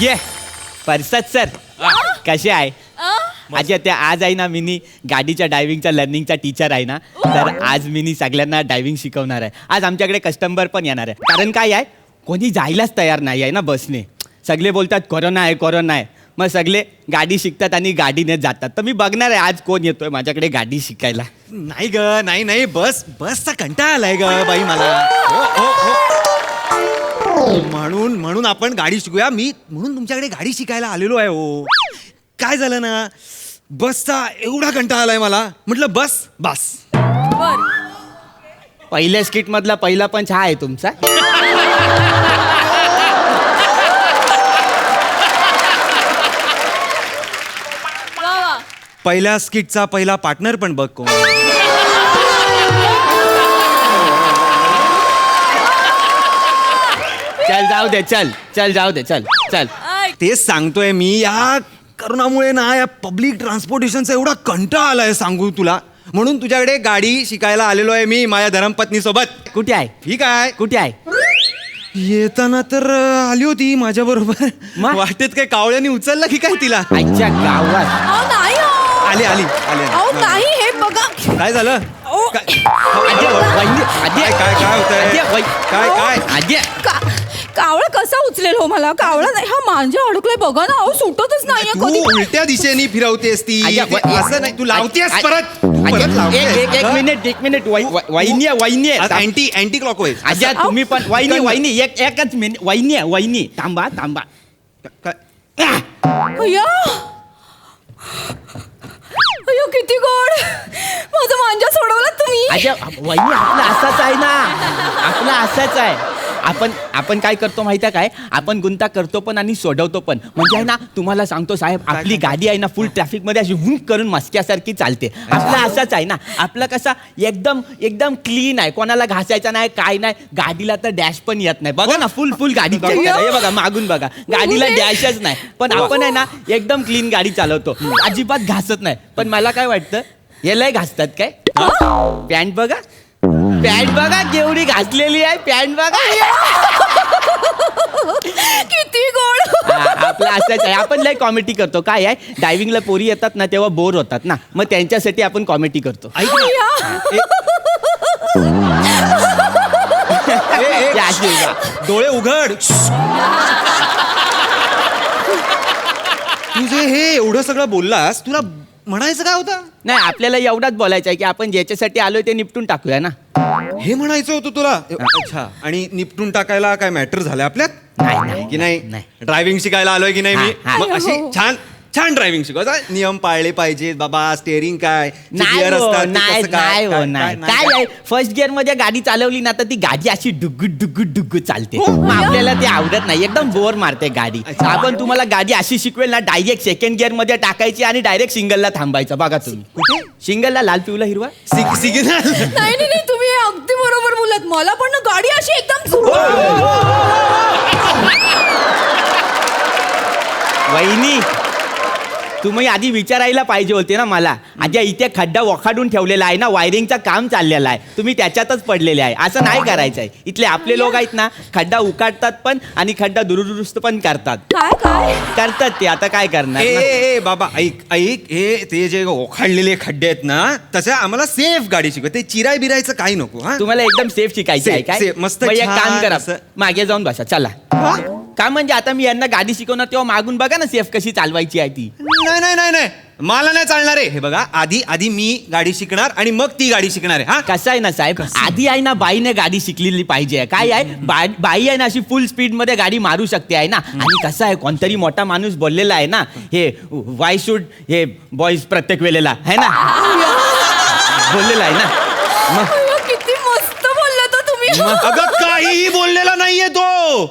ये परसाद सर कसे आहे अच्छा त्या आज आहे ना मिनी गाडीच्या ड्रायव्हिंगचा लर्निंगचा टीचर आहे ना तर आज मिनी सगळ्यांना ड्रायव्हिंग शिकवणार आहे. आज आमच्याकडे कस्टमर पण येणार आहे कारण काय आहे कोणी जायलाच तयार नाही आहे ना बसने. सगळे बोलतात कोरोना आहे कोरोना आहे मग सगळे गाडी शिकतात आणि गाडीने जातात. तर मी बघणार आहे आज कोण येतोय माझ्याकडे गाडी शिकायला. नाही ग नाही बसचा कंटाळा आलाय ग बाई मला. म्हणून आपण गाडी शिकूया. मी म्हणून तुमच्याकडे गाडी शिकायला आलेलो आहे. हो काय झालं ना बसचा एवढा कंटाळा आलाय मला म्हटलं बस पहिल्या स्किट मधला पहिला पंच हा आहे तुमचा. पहिल्या स्किटचा पहिला पार्टनर पण बघ कोण. चल जाऊ दे चल जाऊ दे चल. तेच सांगतोय मी या करोनामुळे ना या पब्लिक ट्रान्सपोर्टेशनचा एवढा कंटाळा आलाय सांगू तुला. म्हणून तुझ्याकडे गाडी शिकायला आलेलो आहे मी माझ्या धर्मपत्नी सोबत. कुठे आहे ठीक आहे कुठे आहे. येताना तर आली होती माझ्या बरोबर. मग? वाटेत काय कावळ्याने उचलला की काय तिला. आजच्या गावात नाही आली नाही हे बघा काय झालं कावळा कसा उचलेल हो मला. कावळा नाही हा मांजा अडकलाय बघा ना. अहो सुटतच नाहीये तू कधी. उलट्या दिशेने फिरवतेस ती असं नाही. तू लावतेस परत एक मिनिट वहिनी अँटी क्लॉकवाईज. अच्छा तुम्ही पण वहिनी एकच मिनिट वहिनी थांबा अय्या अय्यो किती गोड. माझा मांजा सोडवला तुम्ही. अच्छा वहिनी आपला असाच आहे ना आपला असाच आहे. आपण काय करतो माहिती आहे काय आपण गुंता करतो पण आणि सोडवतो पण. म्हणजे आहे ना तुम्हाला सांगतो साहेब आपली गाडी आहे ना फुल ट्रॅफिक मध्ये अशी वूक करून मस्क्यासारखी चालते. आपला असाच आहे ना. आपला कसा एकदम क्लीन आहे. कोणाला घासायचा नाही काय नाही. गाडीला तर डॅश पण येत नाही. बघा ना फुल गाडी हे बघा मागून बघा गाडीला डॅशच नाही. पण आपण आहे ना एकदम क्लीन गाडी चालवतो अजिबात घासत नाही. पण मला काय वाटतं यालाही घासतात काय. पॅन्ट बघा केवढी घासलेली आहे. पॅन्ट बघा किती गोड. आपला असाच आहे. आपण लय कॉमेडी करतो. काय आहे ड्रायव्हिंगला पोरी येतात ना तेव्हा बोर होतात ना मग त्यांच्यासाठी आपण कॉमेडी करतो. डोळे उघड. तुझे हे एवढं सगळं बोललास तुला म्हणायचं काय होतं. नाही आपल्याला एवढाच बोलायचं आहे की आपण ज्याच्यासाठी आलोय ते निपटून टाकूया ना. हे म्हणायचं होतं तुला. अच्छा आणि निपटून टाकायला काय मॅटर झालंय आपल्यात नाही की नाही. ड्रायव्हिंग शिकायला आलोय की नाही मी. हा. मग अशी छान ड्रायव्हिंग शिकवायचं. नियम पाळले पाहिजेत बाबा. स्टेअरिंग काय नाही काय आहे फर्स्ट गिअर मध्ये गाडी चालवली ना तर ती गाडी अशी डुग्गू चालते. मग आपल्याला ते आवडत नाही. एकदम बोर मारते गाडी. आपण तुम्हाला गाडी अशी शिकवेल ना डायरेक्ट सेकंड गिअर मध्ये टाकायची आणि डायरेक्ट सिंगलला थांबायचं. बघा तुम्ही कुठे सिंगलला लाल पिवला हिरवा सिग्नल. नाही तुम्ही हे अगदी बरोबर बोलत. मला पण ना गाडी अशी एकदम वहिनी तुम्ही आधी विचारायला पाहिजे होते ना मला. आधी इथे खड्डा वखाडून ठेवलेला आहे ना वायरिंगचं काम चाललेलं आहे. तुम्ही त्याच्यातच पडलेले आहे. असं नाही करायचं आहे. इथले आपले लोक आहेत ना खड्डा उकाडतात पण आणि खड्डा दुरुस्त पण करतात. काय करतात ते. आता काय करणार ना? ए बाबा ऐक हे ते जे ओखाडलेले खड्डे आहेत ना तसं आम्हाला सेफ गाडी शिकव. ते चिराय बिरायचं काही नको. हा तुम्हाला एकदम सेफ शिकायचं आहे काय. मस्त मग एक काम करा असं. मागे जाऊन बसा चला. का म्हणजे आता मी यांना गाडी शिकवणार तेव्हा मागून बघा ना सेफ कशी चालवायची आहे ती. नाही मला नाही चालणार आहे. हे बघा आधी मी गाडी शिकणार आणि मग ती गाडी शिकणार आहे. हा कसं आहे ना साहेब आधी आहे ना बाईने गाडी शिकलेली पाहिजे. काय आहे बाई आहे ना अशी फुल स्पीड मध्ये गाडी मारू शकते आहे ना. आणि कसं आहे कोणतरी मोठा माणूस बोललेला आहे ना हे वाय शुड हे बॉईज प्रत्येक वेळेला है ना बोललेला आहे ना. मग किती मस्त बोलला तो तुम्ही. अगं काहीही बोललेला नाहीये तो.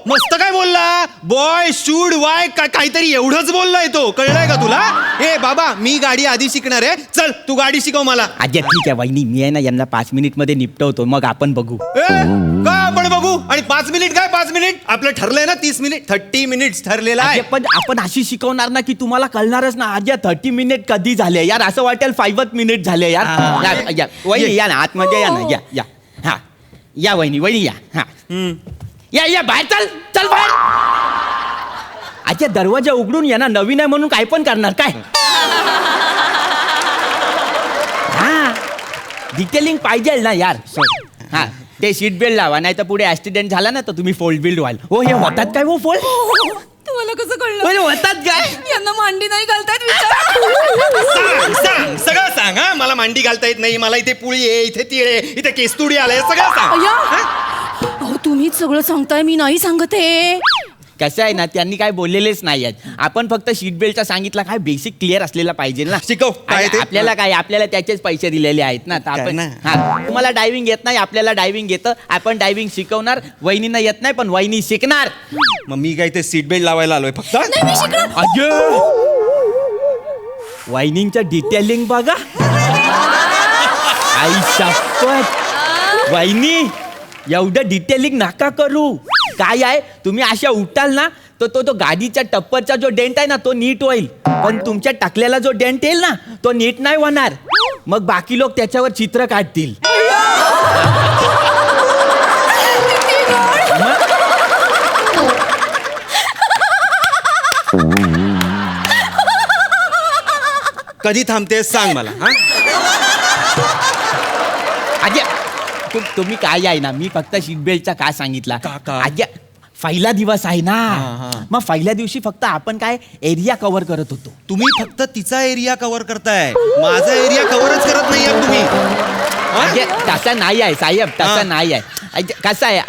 मस्त काय बोलला. बॉय शूड वाय काहीतरी एवढंच बोललाय तो. कळलंय का तुला. ए बाबा मी गाडी आधी शिकणार आहे. चल तू गाडी शिकव मला. अच्छा ठीक आहे वहिनी मी आहे ना यांना 5 मिनिट मध्ये निपटवतो मग आपण बघू. का आपण बघू. आणि 5 मिनिट काय 5 मिनिट आपलं ठरलंय ना 30 मिनिट 30 मिनिट्स ठरलेलं आहे. पण आपण अशी शिकवणार ना की तुम्हाला कळणारच ना. आज 30 मिनिट कधी झाले यार. असं वाटेल 5 मिनिट झाले यार. वहिनी या ना आतमध्ये या ना. या हा या वहिनी या. हा या बाहेर चल बाहेर. अच्छा दरवाजा उघडून या ना, नवीन आहे म्हणून काय पण करणार काय? हा डिटेलिंग पाहिजे ना यार. हा ते सीट बेल्ट लावा, नाही तर पुढे ऍक्सिडेंट झाला ना तर तुम्ही फोल्ड बिल्ड व्हाल. हो हे होतात काय हो फोल्ड? तुम्हाला कसं कळलं? होतात काय? यांना मांडी नाही घालतायत विचार. सांग सांग सगळं सांग. हा मला मांडी घालता येत नाही, मला इथे पुळी आहे, इथे तिळ आहे, इथे केस्तुडी आलाय, सगळं सांग. अय्या. हा? अहो तुम्हीच सगळं सांगताय, मी नाही सांगते. कसं आहे ना, त्यांनी काय बोललेलेच नाही आहेत. आपण फक्त सीट बेल्टचा सांगितला, काय बेसिक क्लिअर असलेला पाहिजे ना. शिकव, काय आणि ते? आपल्याला काय, आपल्याला त्याचेच पैसे दिलेले आहेत ना, तर काय आपण ना? हा तुम्हाला डायव्हिंग येत नाही, आपल्याला डायव्हिंग येतं, आपण डायव्हिंग शिकवणार. वहिनींना येत नाही पण वहिनी शिकणार. मग मी काय ते सीट बेल्ट लावायला आलोय फक्त? नाही मी शिकणार. अय्यो वहिनींचं डिटेलिंग बघा. आई शपथ वहिनी एवढं डिटेलिंग नका करू. काय आहे, तुम्ही अशा उठाल ना तर तो गाडीच्या टप्परचा जो डेंट आहे ना तो नीट होईल, पण तुमच्या टाकलेला जो डेंट येईल ना तो नीट नाही होणार. मग बाकी लोक त्याच्यावर चित्र काढतील. कधी थांबतेस सांग मला. हा अजे तुम्ही काय आहे ना, मी फक्त सीट बेल्टचा का सांगितला. का? अजे पहिला दिवस आहे ना, हा. मग पहिल्या दिवशी फक्त आपण काय एरिया कव्हर करत होतो. तुम्ही फक्त तिचा एरिया कव्हर करताय, माझा एरिया कव्हरच करत नाही तुम्ही. म्हणजे तसं नाही आहे साहेब, तसं नाही आहे. कसं आहे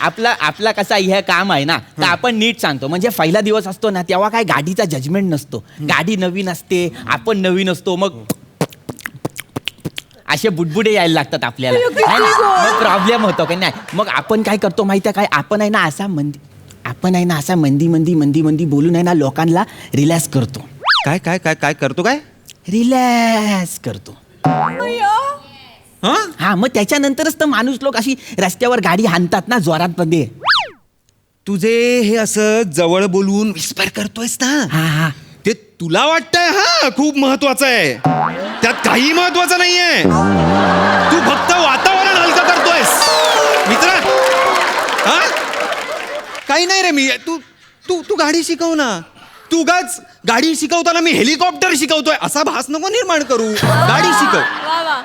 आपला कसा हे काम आहे ना, तर आपण नीट सांगतो. म्हणजे पहिला दिवस असतो ना तेव्हा काय गाडीचा जजमेंट नसतो, गाडी नवीन असते, आपण नवीन असतो, मग असे बुडबुडे यायला लागतात आपल्याला. मग प्रॉब्लेम होतो की नाही. मग आपण काय करतो माहिती आहे काय, आपण आहे ना असा मंदी बोलून आहे ना लोकांना रिलॅक्स करतो. काय काय काय काय करतो काय? रिलॅक्स करतो. हा हा मग त्याच्यानंतरच तर माणूस लोक अशी रस्त्यावर गाडी हाणतात ना जोरात मध्ये. तुझे हे असं जवळ बोलून विस्पर करतोयस ना, हा ते तुला वाटतंय हा खूप महत्वाचं आहे. त्यात काही महत्वाचं नाहीये. तू फक्त वातावरण हलकं करतोयस मित्रा. हा काही नाही रे. मी तू तू तू गाडी शिकव ना. तू गाडी शिकवताना मी हेलिकॉप्टर शिकवतोय असा भास नको निर्माण करू. गाडी शिकव.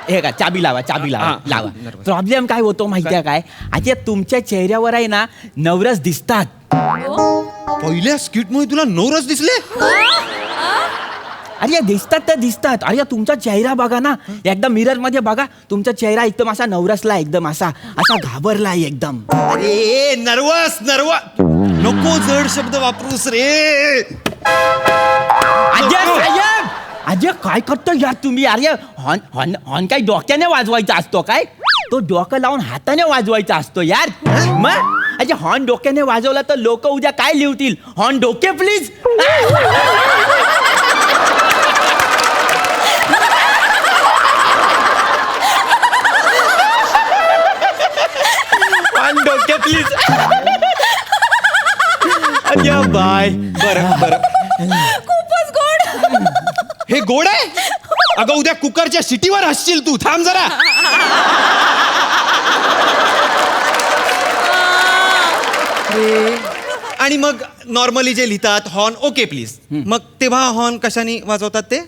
हे का चाबी लावा हा, लावा. बरोबर. प्रॉब्लेम काय होतो माहितीये काय, आता तुमच्या चेहऱ्यावर आहे ना नवरस दिसतात. पहिल्या स्किटमुळे तुला नवरस दिसले? अरे दिसतात तर दिसतात. अरे तुमचा चेहरा बघा ना, एकदम मिरर मध्ये बघा, तुमचा चेहरा एकदम असा नवरसला, एकदम असा घाबरला एकदम. अरे नर्वस नको जड शब्द वापरूस रे. अजय काय करतो यार तुम्ही. अरे हॉर्न काय डोक्याने वाजवायचा असतो काय, तो डोकं लावून हाताने वाजवायचा असतो यार. मग अजय हॉर्न डोक्याने वाजवला तर लोक उद्या काय लिहतील, हॉर्न डोके प्लीज. हॉर्न डोके प्लीज. अजय बाय. बरं खूपच गोड. हे गोड आहे. अगं उद्या कुकरच्या शिटीवर हसशील तू. थांब जरा. आणि मग नॉर्मली जे लिहितात हॉर्न ओके प्लीज, मग तेव्हा हॉर्न कशाने वाजवतात ते?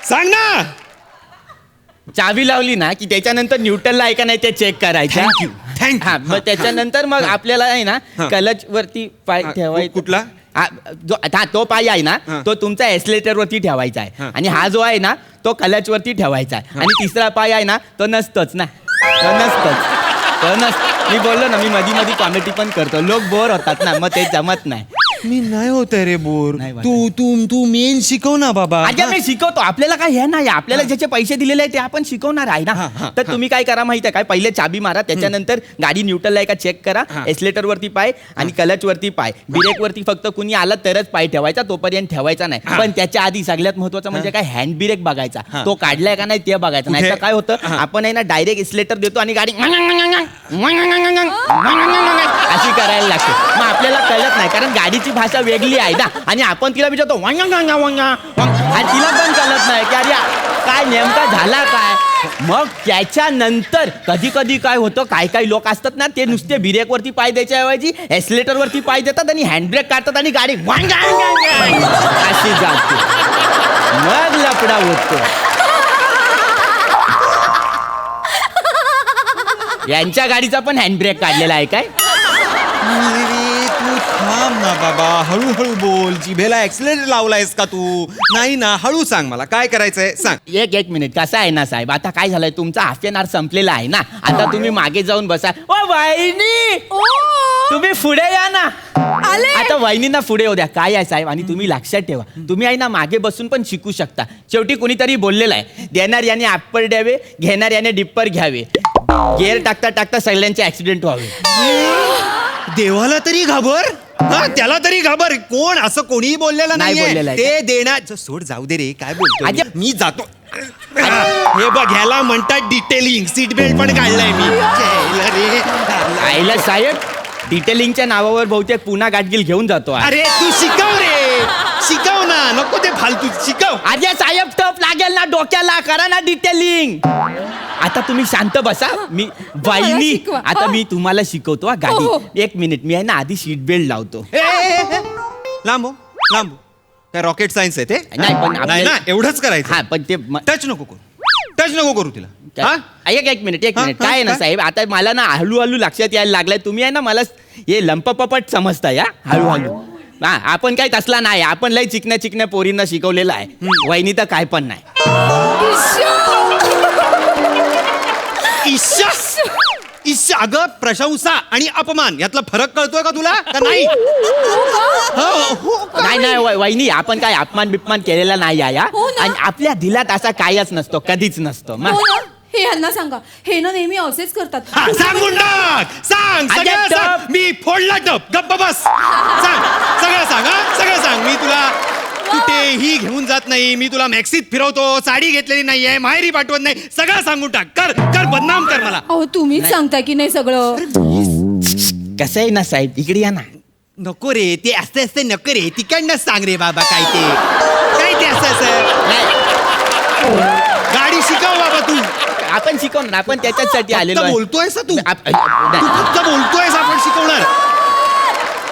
सांग ना. चावी लावली ना की त्याच्यानंतर न्यूट्रलला आहे का नाही ते चेक करायचं. थँक्यू. हा मग त्याच्यानंतर मग आपल्याला आहे ना क्लच वरती पाय ठेवायचा. कुठला? तो पाय आहे ना हा. तो तुमचा एस्लेटर वरती ठेवायचा आहे, हा. आणि हा जो आहे ना तो क्लच वरती ठेवायचा आहे, आणि तिसरा पाय आहे ना तो नसतोच ना. मी बोललो ना, मी मध्ये कॉमेडी पण करतो, लोक बोर होतात ना, मग ते जमत नाही. मी नाही होत रे बोर. नाही होत. तू तू तू मेन शिकव ना बाबा. अच्छा मी शिकवतो. आपल्याला काय हे नाही, आपल्याला ज्याचे पैसे दिलेले आहे ते आपण शिकवणार आहे हा, ना. हा, तर तुम्ही काय करा माहिती आहे काय, पहिले चाबी मारा, त्याच्यानंतर गाडी न्यूट्रल आहे का चेक करा, हा. एस्लेटर वरती पाय आणि क्लच वरती पाय. ब्रेक वरती फक्त कुणी आला तरच पाय ठेवायचा, तोपर्यंत ठेवायचा नाही. हा. पण त्याच्या आधी सगळ्यात महत्वाचं म्हणजे काय, हँड ब्रेक बघायचा, हा. तो काढलाय का नाही ते बघायचं. नाही तर काय होतं, हा. आपण आहे ना डायरेक्ट एस्लेटर देतो आणि गाडी अशी करायला लागते. मग आपल्याला कळत नाही, कारण गाडीची भाषा वेगळी आहे ना आणि आपण तिला विचारतो वांगा वांगा वांगा आणि तिला पण कळत नाही की अरे काय नेमका झाला काय. मग त्याच्यानंतर कधी कधी काय होतं, काही लोक असतात ना ते नुसते ब्रेकवरती पाय द्यायच्या ऐवजी एक्सिलेटरवरती पाय देतात आणि हँडब्रेक काढतात आणि गाडी वांगा अशी जाते. मग लफडा होतो. यांच्या गाडीचा पण हँडब्रेक काढलेला आहे काय. अरे, तू थांब ना बाबा, हळूहळू बोल. जिभेला ऍक्सिलेटर लावलायस का तू? नाही ना, हळू सांग मला काय करायचंय सांग. एक मिनिट. कसं आहे ना साहेब, आता काय झालंय तुमचा हाफ एन आवर संपलेला आहे ना. आता तुम्ही मागे जाऊन बसा. ओ वहिनी, ओ, तुम्ही पुढे या ना. आले. आता वहिनींना पुढे येऊ द्या. काय आहे साहेब, आणि तुम्ही लक्षात ठेवा तुम्ही आहे ना मागे बसून पण शिकू शकता. शेवटी कोणीतरी बोललेलं आहे, देणार याने अप्पर द्यावे, घेणार याने डिप्पर घ्यावे. गेअर टाकता टाकता सगळ्यांचे ऍक्सिडेंट व्हावे. देवाला तरी घाबर, हा त्याला तरी घाबर. कोण असं कोणीही बोललेलं नाही नाहीये. बोललेलं आहे. ते देणार सोड, जाऊ दे रे, काय बोलतो अरे, मी जातो. हे बघ, ह्याला म्हणतात डिटेलिंग. सीट बेल्ट पण काढलाय मी. चल रे. आईला साहेब, डिटेलिंगच्या नावावर बहुतेक पुन्हा गाडगिल घेऊन जातो आहे. अरे तू शिकव रे, शिकव ना, नको ते फालतू शिकव. अरे साहेब, टप लागेल ना डोक्याला, करा ना डिटेलिंग. आता तुम्ही शांत बसा. मी वहिनी, शिकवा. आता मी तुम्हाला शिकवतो हा हो, गाडी. हो. एक मिनिट, मी आहे ना आधी सीट बेल्ट लावतो. लांबो लांबो, काय रॉकेट सायन्स आहे ते? नाही, पण नाही आपल्याला- ना, एवढंच करायचं. हा पण ते टच नको करू, टच नको करू तिला. हा? एक मिनिट हा, काय आहे ना काय? साहेब, आता मला ना हळूहळू लक्षात यायला लागलाय तुम्ही आहे ना मला हे लंपपपट समजताय. हळूहळू हा, आपण काय तसला नाही. आपण लय चिकन्या पोरींना शिकवलेलं आहे. वहिनी तर काय पण नाही. ईशा, ईशा, अगं प्रशंसा आणि अपमान यातला फरक कळतोय का तुला का नाही? हो, नाही नाही वहिनी, आपण काय अपमान बिपमान केलेला नाही आहे हा. हो ना. आणि आपल्या दिलात असा कायच नसतो, कधीच नसतो. मग हो ना? हे यांना सांगा, हे ना नेहमी असेच करतात. हा, सांगून टाक, सांग अरे सगळं टप. सांग. मी फोडला टप, गप्प बस. सांग, सगळं सांग, हा सगळं सांग. मी तुला कुठेही घेऊन जात नाही. मी तुला मॅक्सीत फिरवतो, साडी घेतलेली नाहीये, माहेरी पाठवत नाही. सगळं सांगून टाक. कर कर, बदनाम कर मला. अहो तुम्हीच सांगताय की नाही सगळं. कसं आहे ना साहेब, इकडे या ना. नको रे, ते असं असं नको रे, तिकडनं सांग रे बाबा. काय ते असं असं. नाही, गाडी शिकव बाबा तू. आपण शिकवणार, आपण त्याच्यासाठी आलेलो फक्त आहे. बोलतोयस तू. आप- तू नाही. फक्त बोलतोयस, आपण शिकवणार.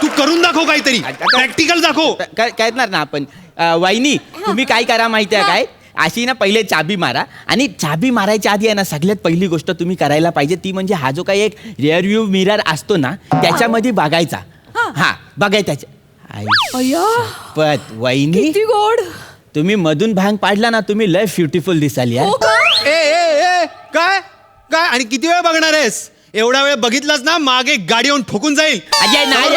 तू करून दाखव काहीतरी, प्रॅक्टिकल दाखव. करणार ना आपण. वहिनी, तुम्ही काय करा माहिती आहे काय, अशी ना पहिले चाबी मारा. आणि चाबी मारायच्या आधी आहे ना सगळ्यात पहिली गोष्ट तुम्ही करायला पाहिजे ती म्हणजे हा जो काही एक रिअर व्ह्यू मिरर असतो ना त्याच्यामध्ये बघायचा. हा बघाय त्याच्या. अय्या, पण वहिनी, किती गोड. तुम्ही मधून भांग पाडला ना, तुम्ही लय ब्युटिफुल दिसाली यार. हो का? ए काय काय आणि किती वेळ बघणार आहेस? एवढा वेळ बघितलास ना, मागे गाडी येऊन ठोकून जाईल. अजय नाही,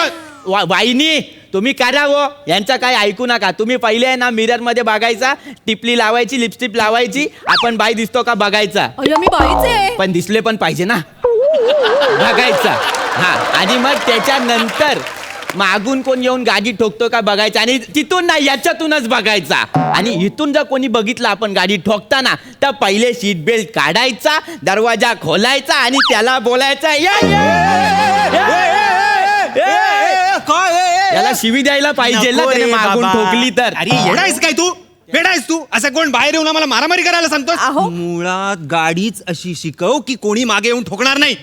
वाहिनी तुम्ही करा हो, यांचा काय ऐकू नका. तुम्ही पहिले आहे ना मिरर मध्ये बघायचा, टिपली लावायची, लिपस्टिक लावायची, आपण बाई दिसतो का बघायचा. अय्या, मी बाईच आहे. पण दिसले पण पाहिजे ना, बघायचा. हा, आणि मग त्याच्यानंतर मागून कोण येऊन गाडी ठोकतो का बघायचा. आणि तिथून नाही, याच्यातूनच बघायचा. आणि इथून जर कोणी बघितलं आपण गाडी ठोकताना, तर पहिले सीट बेल्ट काढायचा, दरवाजा खोलायचा आणि त्याला बोलायचा याला शिवी द्यायला पाहिजे ना, नको त्याने रे मागून बाबा. ठोकली तर. अरे येडायस काय तू, वेडायस तू? असं कोण बाहेर येऊन आम्हाला मारामारी करायला सांगतो? अहो. मुळात गाडीच अशी शिकव की कोणी मागे येऊन ठोकणार नाही.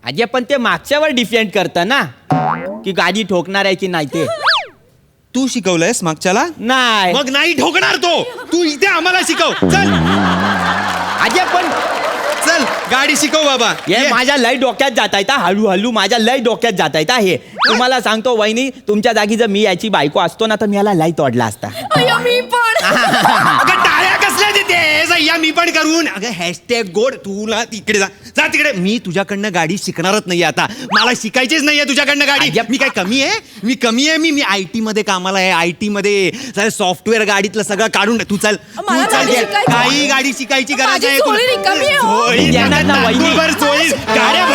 अजय पण ते मागच्यावर डिपेंड करतं ना, की गाडी ठोकणार आहे की नाही ते. तू शिकवलंयस मागच्याला? नाही मग नाही ठोकणार तो. तू इथे आम्हाला शिकव. चल अजय, पण चल गाडी शिकव बाबा. हे ये. माझ्या लय डोक्यात जात आहेत. हळूहळू माझ्या लय डोक्यात जात आहेत. हे तुम्हाला सांगतो वहिनी, तुमच्या जागी जर मी याची बायको असतो ना, तर मी याला लय तोडला असता. अय्या, मी पण. अगं टाळ्या कसल्या देतेस? या मी पण करून. अगं हॅशटॅग गोड. तुला तिकडे जा, जा तिकडे. मी तुझ्याकडनं गाडी शिकणारच नाहीये आता. मला शिकायचीच नाहीये तुझ्याकडनं गाडी. अय्या. मी काय कमी आहे? मी कमी आहे? मी IT मध्ये कामाला आहे. IT मध्ये सॉफ्टवेअर गाडीतलं सगळं काढून तू चल. मला तू चल गाडी ये. शिकायची. काही गाडी शिकायची गरज माझी आहे झोळी रिकामी आहे, हो. झोळी येणार ना, नका, वहिनी. तांदूळभर झोळी. गाड्या